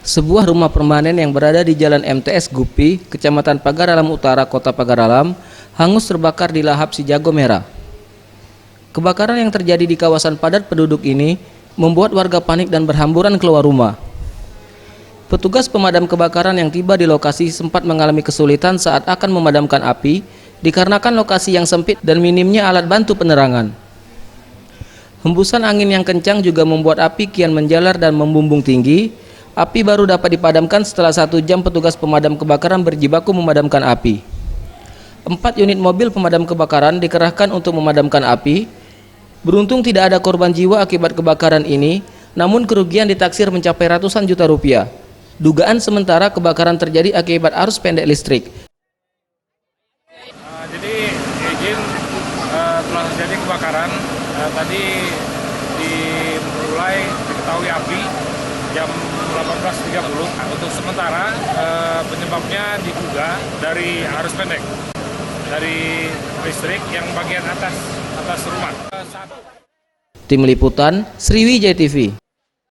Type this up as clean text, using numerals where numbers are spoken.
Sebuah rumah permanen yang berada di Jalan MTS Gupi, Kecamatan Pagaralam Utara, Kota Pagaralam, hangus terbakar di lahap si jago merah. Kebakaran yang terjadi di kawasan padat penduduk ini membuat warga panik dan berhamburan keluar rumah. Petugas pemadam kebakaran yang tiba di lokasi sempat mengalami kesulitan saat akan memadamkan api dikarenakan lokasi yang sempit dan minimnya alat bantu penerangan. Hembusan angin yang kencang juga membuat api kian menjalar dan membumbung tinggi. Api baru dapat dipadamkan setelah 1 jam petugas pemadam kebakaran berjibaku memadamkan api. 4 unit mobil pemadam kebakaran dikerahkan untuk memadamkan api. Beruntung tidak ada korban jiwa akibat kebakaran ini, namun kerugian ditaksir mencapai ratusan juta rupiah. Dugaan sementara kebakaran terjadi akibat arus pendek listrik. Jadi izin telah terjadi kebakaran. Tadi dimulai diketahui api jam 18.30. Untuk sementara penyebabnya diduga dari arus pendek dari listrik yang bagian atas rumah. Tim Liputan Sriwijaya TV.